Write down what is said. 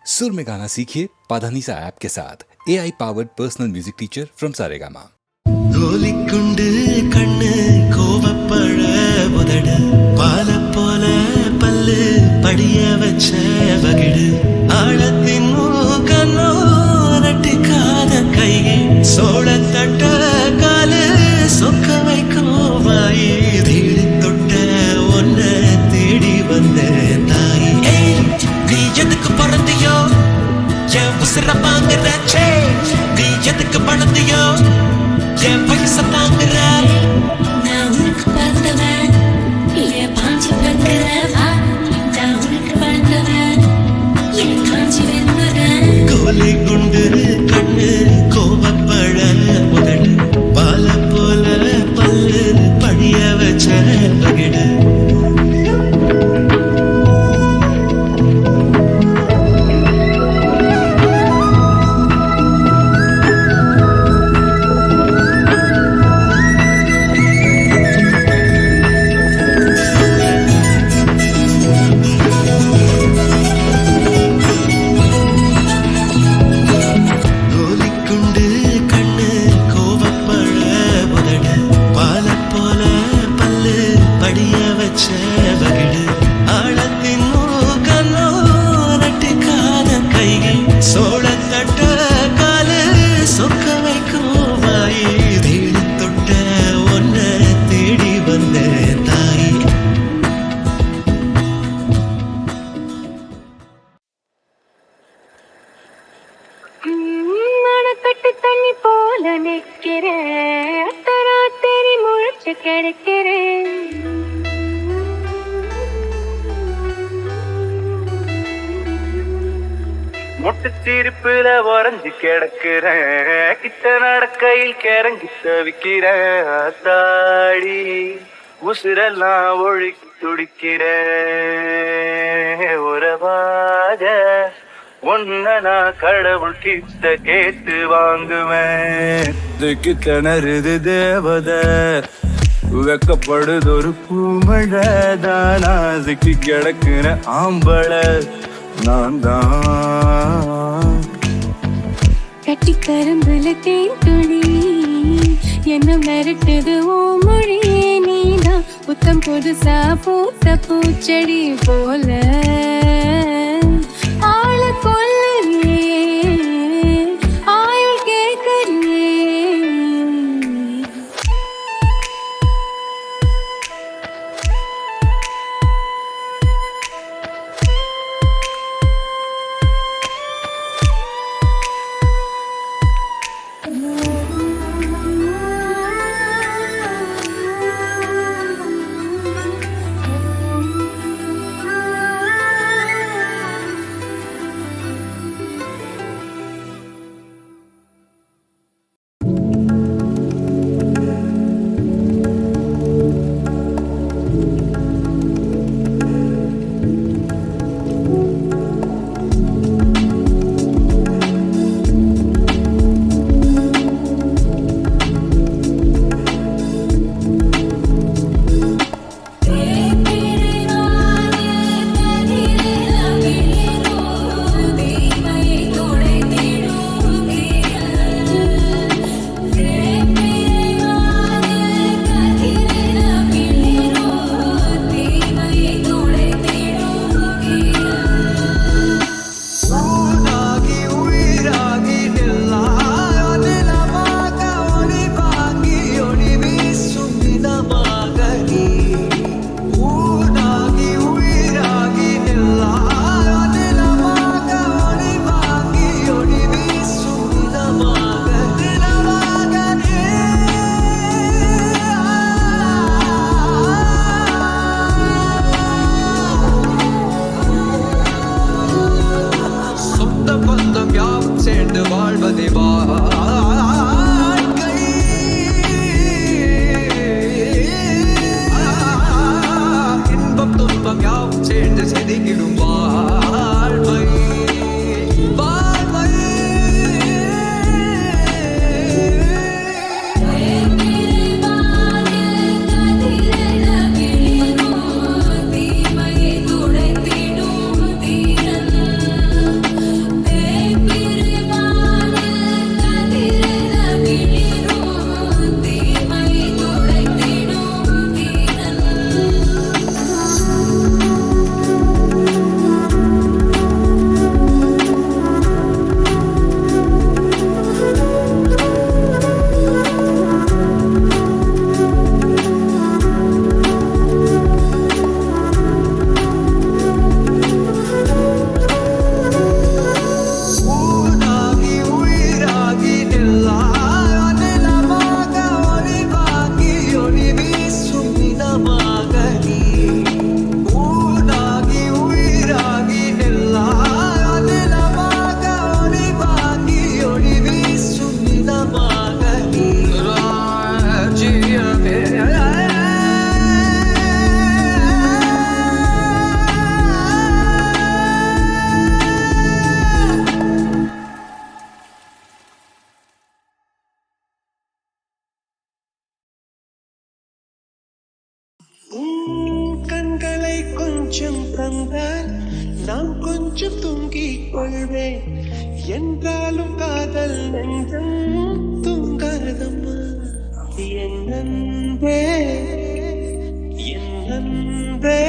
सुर में गाना सीखिए पाधानीसा ऐप के साथ AI powered personal music teacher from Saregama. கோலிக்குண்டு கண்ணு கோவப்பழ உதடு பால போல பல்லு படிய வச்ச வகிடு ஆழத்தின் கண்ணோ நட்டிக்காத கை சோழ தட்ட காலு சொக்க வைக்கும் வாயி தேடி தொட்ட ஒன்ன தேடி வந்த தாய் நீ எதுக்கு பிறந்தியோ என் உசிர பாங்குறச்சே நீ எதுக்கு பணந்தியோ என் பைசா தாங்குற நான் உனக்கு பார்த்தவன் என் பாஞ்சி வைக்கிறவா நான் உனக்கு பார்த்தவன் என் காஞ்சி வெந்தவன் கோலி குண்டு கண்ணு கோவப்பழ உதடு பால போல பல்லு படிய வச்ச வகிடு மணக்கட்டு தண்ணி போல நிற்கிறேன் அத்தராத்திரி முழிச்சு கிடைக்கிறேன் முட்டுச்சிரிப்புல உறைஞ்சு கிடக்குறேன் கிட்ட நடக்கையில் கிறங்கி தவிக்கிறேன் தாடி உசுரெல்லாம் ஒழுக்கி துடிக்கிறேன் உறவாக ஒன்ன நான் கடவுள் கிட்ட கேட்டு வாங்குவேன் இதுக்கு திணறுது தேவத வெக்கப்படுது ஒரு பூமழை தானா சிக்கி கிடக்குற ஆம்பளை நான் தான் கட்டி கரும்புல தேன் துளி என்ன மிரட்டுது ஓ மொழியே நீதான் புத்தம் புதுசா பூத்த பூச்செடி போல ஆள கொல்லுறியே ஆயுள் கேட்கறியே கொஞ்சம் தந்தால் நான் கொஞ்சம் தூங்கிக் கொள்வேன் என்றாலும் காதல் நெஞ்சம் தூங்காதம்மா என் அன்பே என் அன்பே